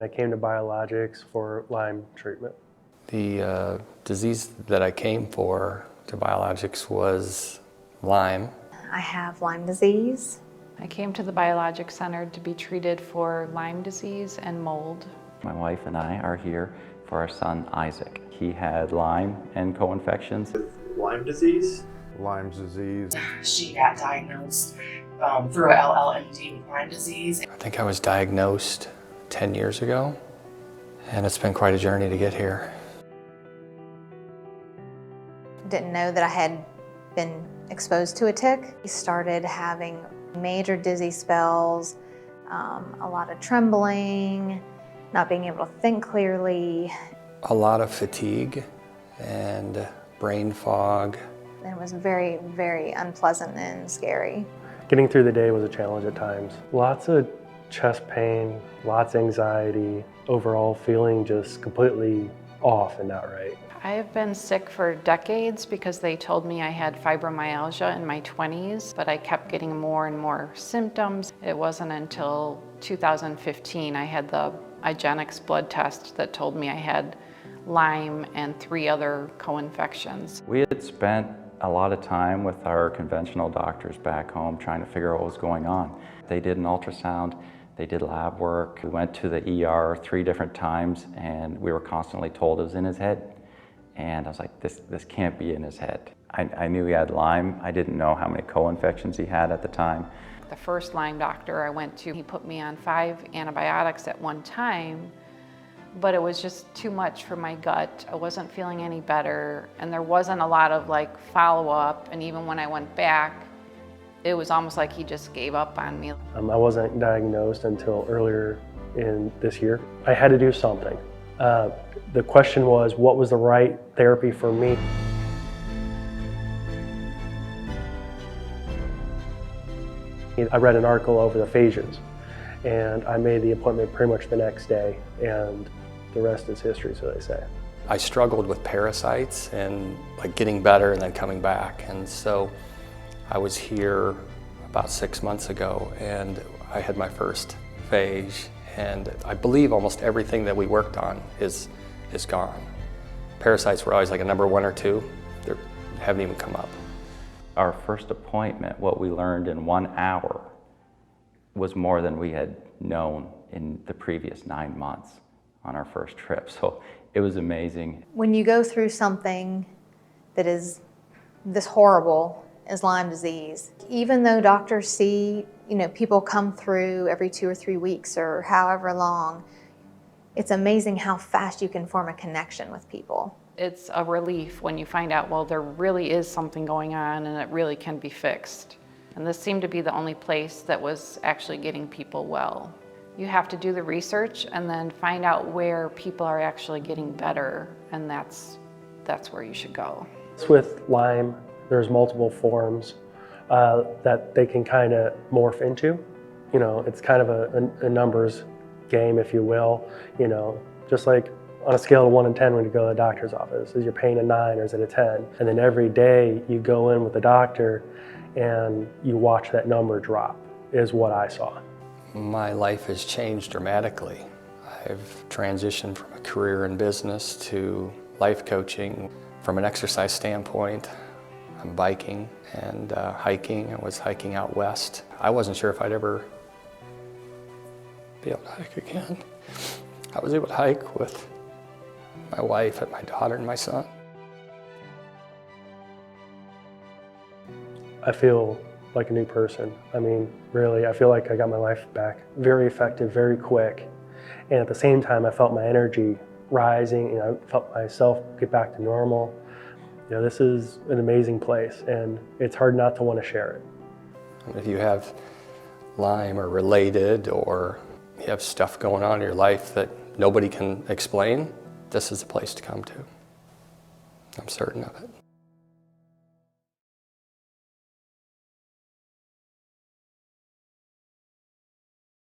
I came to Biologix for Lyme treatment. The disease that I came for to Biologix was Lyme. I have Lyme disease. I came to the Biologix Center to be treated for Lyme disease and mold. My wife and I are here for our son Isaac. He had Lyme and co-infections. Lyme disease? Lyme's disease. She got diagnosed through a LLMD with Lyme disease. I think I was diagnosed 10 years ago, and it's been quite a journey to get here. Didn't know that I had been exposed to a tick. He started having major dizzy spells, a lot of trembling, not being able to think clearly. A lot of fatigue and brain fog. It was very, very unpleasant and scary. Getting through the day was a challenge at times. Lots of chest pain, lots of anxiety, overall feeling just completely off and not right. I have been sick for decades because they told me I had fibromyalgia in my 20s, but I kept getting more and more symptoms. It wasn't until 2015 I had the Biologix blood test that told me I had Lyme and 3 other co-infections. We had spent a lot of time with our conventional doctors back home trying to figure out what was going on. They did an ultrasound, they did lab work. We went to the ER 3 different times and we were constantly told it was in his head. And I was like, this can't be in his head. I knew he had Lyme. I didn't know how many co-infections he had at the time. The first Lyme doctor I went to, he put me on 5 antibiotics at one time, but it was just too much for my gut. I wasn't feeling any better, and there wasn't a lot of follow-up, and even when I went back, it was almost like he just gave up on me. I wasn't diagnosed until earlier in this year. I had to do something. The question was, what was the right therapy for me? I read an article over the phages, and I made the appointment pretty much the next day, and the rest is history, so they say. I struggled with parasites and getting better and then coming back, and so I was here about 6 months ago and I had my first phage, and I believe almost everything that we worked on is gone. Parasites were always a number 1 or 2. They haven't even come up. Our first appointment, what we learned in 1 hour was more than we had known in the previous 9 months on our first trip. So it was amazing. When you go through something that is this horrible as Lyme disease, even though doctors see, people come through every 2 or 3 weeks or however long, it's amazing how fast you can form a connection with people. It's a relief when you find out, well, there really is something going on and it really can be fixed. And this seemed to be the only place that was actually getting people well. You have to do the research and then find out where people are actually getting better, and that's where you should go. With Lyme, there's multiple forms that they can kind of morph into. It's kind of a numbers game, if you will. Just like on a scale of 1 to 10 when you go to the doctor's office, is your pain a 9 or is it a 10? And then every day you go in with the doctor and you watch that number drop, is what I saw. My life has changed dramatically. I've transitioned from a career in business to life coaching. From an exercise standpoint, I'm biking and hiking. I was hiking out west. I wasn't sure if I'd ever be able to hike again. I was able to hike with my wife and my daughter and my son. I feel like a new person. Really, I feel like I got my life back. Very effective, very quick. And at the same time, I felt my energy rising, and I felt myself get back to normal. This is an amazing place, and it's hard not to want to share it. If you have Lyme or related, or you have stuff going on in your life that nobody can explain, this is the place to come to. I'm certain of it.